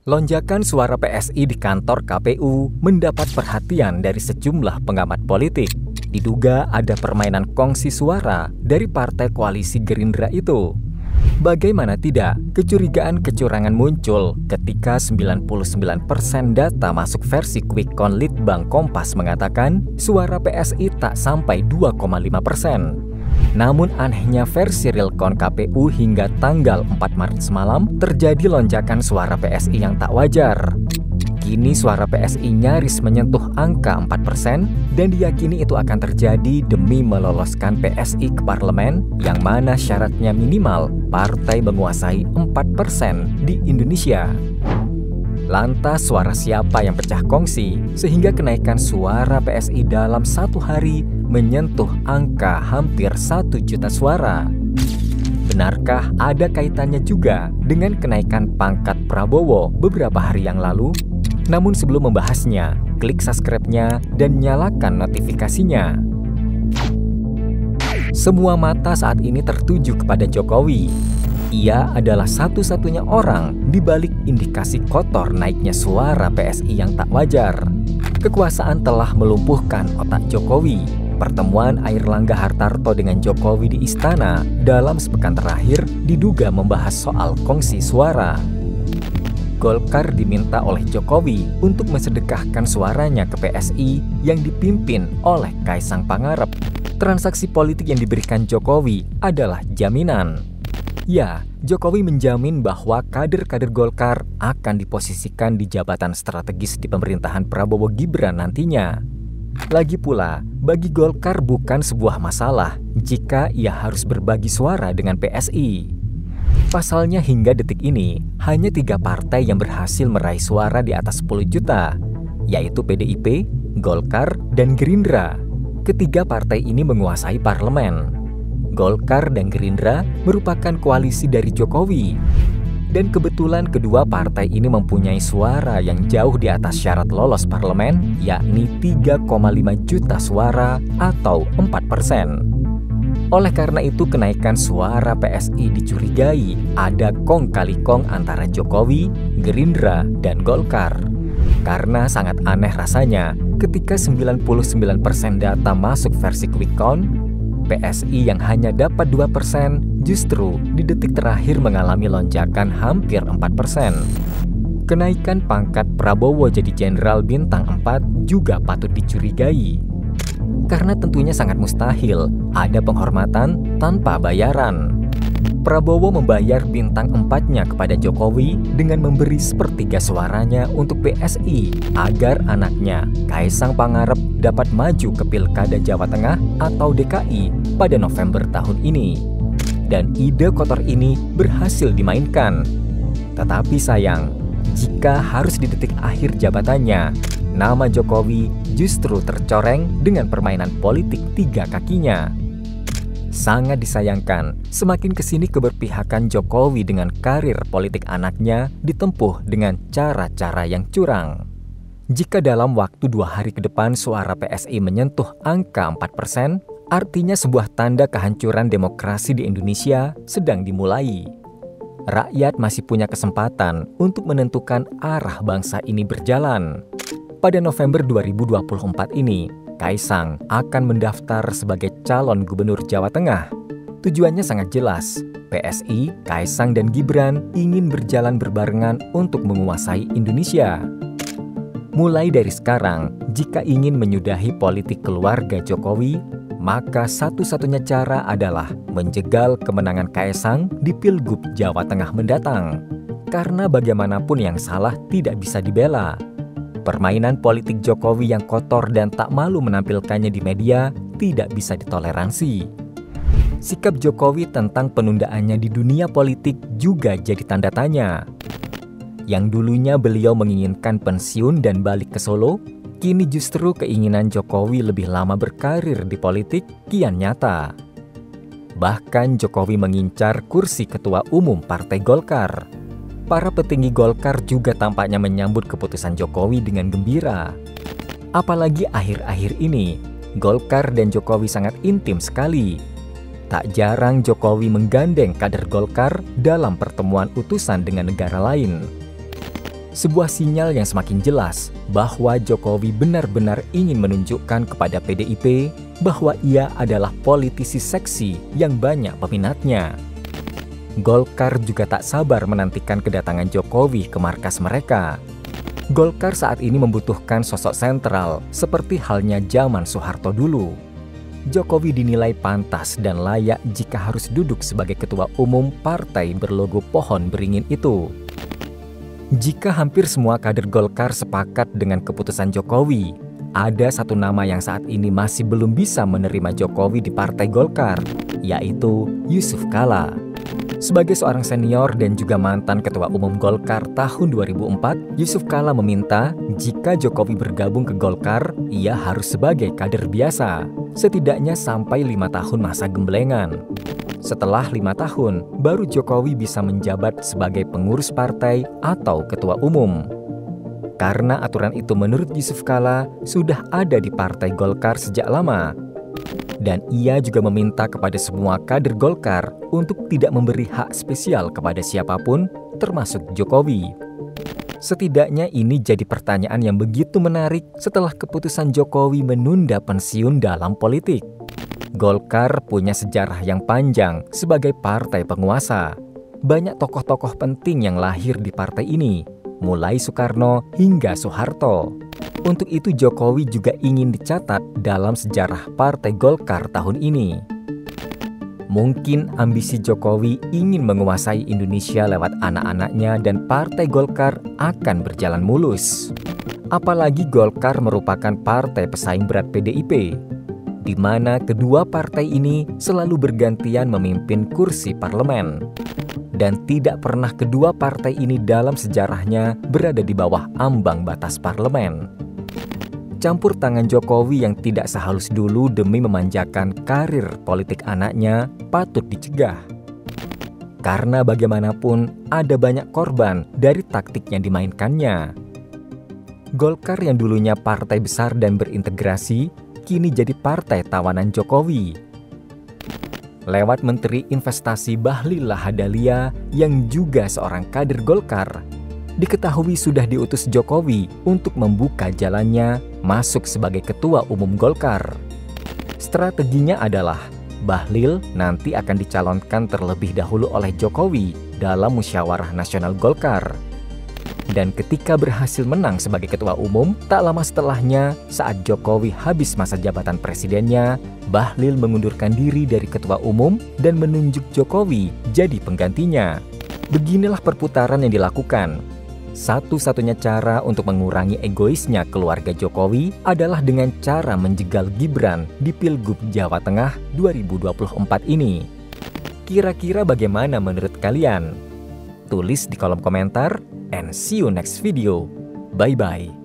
Lonjakan suara PSI di kantor KPU mendapat perhatian dari sejumlah pengamat politik. Diduga ada permainan kongsi suara dari partai koalisi Gerindra itu. Bagaimana tidak, kecurigaan kecurangan muncul ketika 99% data masuk versi quick count Litbang Kompas mengatakan suara PSI tak sampai 2,5%. Namun anehnya versi real count KPU hingga tanggal 4 Maret semalam terjadi lonjakan suara PSI yang tak wajar. Kini suara PSI nyaris menyentuh angka 4% dan diyakini itu akan terjadi demi meloloskan PSI ke parlemen yang mana syaratnya minimal partai menguasai 4% di Indonesia. Lantas suara siapa yang pecah kongsi sehingga kenaikan suara PSI dalam satu hari menyentuh angka hampir 1 juta suara? Benarkah ada kaitannya juga dengan kenaikan pangkat Prabowo beberapa hari yang lalu? Namun sebelum membahasnya, klik subscribe-nya dan nyalakan notifikasinya. Semua mata saat ini tertuju kepada Jokowi. Ia adalah satu-satunya orang di balik indikasi kotor naiknya suara PSI yang tak wajar. Kekuasaan telah melumpuhkan otak Jokowi. Pertemuan Airlangga Hartarto dengan Jokowi di istana dalam sepekan terakhir diduga membahas soal kongsi suara. Golkar diminta oleh Jokowi untuk mensedekahkan suaranya ke PSI yang dipimpin oleh Kaisang Pangarep. Transaksi politik yang diberikan Jokowi adalah jaminan. Ya, Jokowi menjamin bahwa kader-kader Golkar akan diposisikan di jabatan strategis di pemerintahan Prabowo Gibran nantinya. Lagi pula, bagi Golkar bukan sebuah masalah jika ia harus berbagi suara dengan PSI. Pasalnya hingga detik ini, hanya 3 partai yang berhasil meraih suara di atas 10 juta, yaitu PDIP, Golkar, dan Gerindra. Ketiga partai ini menguasai parlemen. Golkar dan Gerindra merupakan koalisi dari Jokowi. Dan kebetulan kedua partai ini mempunyai suara yang jauh di atas syarat lolos parlemen, yakni 3,5 juta suara atau 4%. Oleh karena itu kenaikan suara PSI dicurigai ada kong kali kong antara Jokowi, Gerindra, dan Golkar. Karena sangat aneh rasanya ketika 99% data masuk versi quick count, PSI yang hanya dapat 2% justru di detik terakhir mengalami lonjakan hampir 4%. Kenaikan pangkat Prabowo jadi Jenderal Bintang 4 juga patut dicurigai. Karena tentunya sangat mustahil ada penghormatan tanpa bayaran. Prabowo membayar bintang 4-nya kepada Jokowi dengan memberi 1/3 suaranya untuk PSI agar anaknya Kaisang Pangarep dapat maju ke Pilkada Jawa Tengah atau DKI pada November tahun ini. Dan ide kotor ini berhasil dimainkan. Tetapi sayang, jika harus di detik akhir jabatannya, nama Jokowi justru tercoreng dengan permainan politik 3 kakinya. Sangat disayangkan, semakin kesini keberpihakan Jokowi dengan karir politik anaknya ditempuh dengan cara-cara yang curang. Jika dalam waktu 2 hari ke depan suara PSI menyentuh angka 4%, artinya sebuah tanda kehancuran demokrasi di Indonesia sedang dimulai. Rakyat masih punya kesempatan untuk menentukan arah bangsa ini berjalan. Pada November 2024 ini, Kaisang akan mendaftar sebagai calon gubernur Jawa Tengah. Tujuannya sangat jelas, PSI, Kaisang, dan Gibran ingin berjalan berbarengan untuk menguasai Indonesia. Mulai dari sekarang, jika ingin menyudahi politik keluarga Jokowi, maka satu-satunya cara adalah menjegal kemenangan Kaisang di Pilgub Jawa Tengah mendatang. Karena bagaimanapun yang salah tidak bisa dibela. Permainan politik Jokowi yang kotor dan tak malu menampilkannya di media tidak bisa ditoleransi. Sikap Jokowi tentang penundaannya di dunia politik juga jadi tanda tanya. Yang dulunya beliau menginginkan pensiun dan balik ke Solo, kini justru keinginan Jokowi lebih lama berkarir di politik kian nyata. Bahkan Jokowi mengincar kursi ketua umum Partai Golkar. Para petinggi Golkar juga tampaknya menyambut keputusan Jokowi dengan gembira. Apalagi akhir-akhir ini, Golkar dan Jokowi sangat intim sekali. Tak jarang Jokowi menggandeng kader Golkar dalam pertemuan utusan dengan negara lain. Sebuah sinyal yang semakin jelas bahwa Jokowi benar-benar ingin menunjukkan kepada PDIP bahwa ia adalah politisi seksi yang banyak peminatnya. Golkar juga tak sabar menantikan kedatangan Jokowi ke markas mereka. Golkar saat ini membutuhkan sosok sentral seperti halnya zaman Soeharto dulu. Jokowi dinilai pantas dan layak jika harus duduk sebagai ketua umum partai berlogo pohon beringin itu. Jika hampir semua kader Golkar sepakat dengan keputusan Jokowi, ada satu nama yang saat ini masih belum bisa menerima Jokowi di Partai Golkar, yaitu Yusuf Kala. Sebagai seorang senior dan juga mantan Ketua Umum Golkar tahun 2004, Yusuf Kala meminta jika Jokowi bergabung ke Golkar, ia harus sebagai kader biasa, setidaknya sampai 5 tahun masa gemblengan. Setelah 5 tahun, baru Jokowi bisa menjabat sebagai pengurus partai atau ketua umum. Karena aturan itu menurut Yusuf Kala sudah ada di Partai Golkar sejak lama. Dan ia juga meminta kepada semua kader Golkar untuk tidak memberi hak spesial kepada siapapun, termasuk Jokowi. Setidaknya ini jadi pertanyaan yang begitu menarik setelah keputusan Jokowi menunda pensiun dalam politik. Golkar punya sejarah yang panjang sebagai partai penguasa. Banyak tokoh-tokoh penting yang lahir di partai ini, mulai Soekarno hingga Soeharto. Untuk itu Jokowi juga ingin dicatat dalam sejarah Partai Golkar tahun ini. Mungkin ambisi Jokowi ingin menguasai Indonesia lewat anak-anaknya dan Partai Golkar akan berjalan mulus. Apalagi Golkar merupakan partai pesaing berat PDIP, di mana kedua partai ini selalu bergantian memimpin kursi parlemen. Dan tidak pernah kedua partai ini dalam sejarahnya berada di bawah ambang batas parlemen. Campur tangan Jokowi yang tidak sehalus dulu demi memanjakan karir politik anaknya patut dicegah. Karena bagaimanapun ada banyak korban dari taktik yang dimainkannya. Golkar yang dulunya partai besar dan berintegrasi, kini jadi partai tawanan Jokowi. Lewat Menteri Investasi Bahlil Lahadalia yang juga seorang kader Golkar, diketahui sudah diutus Jokowi untuk membuka jalannya masuk sebagai ketua umum Golkar. Strateginya adalah Bahlil nanti akan dicalonkan terlebih dahulu oleh Jokowi dalam musyawarah nasional Golkar. Dan ketika berhasil menang sebagai ketua umum, tak lama setelahnya saat Jokowi habis masa jabatan presidennya, Bahlil mengundurkan diri dari ketua umum dan menunjuk Jokowi jadi penggantinya. Beginilah perputaran yang dilakukan. Satu-satunya cara untuk mengurangi egoisnya keluarga Jokowi adalah dengan cara menjegal Gibran di Pilgub Jawa Tengah 2024 ini. Kira-kira bagaimana menurut kalian? Tulis di kolom komentar, and see you next video. Bye-bye.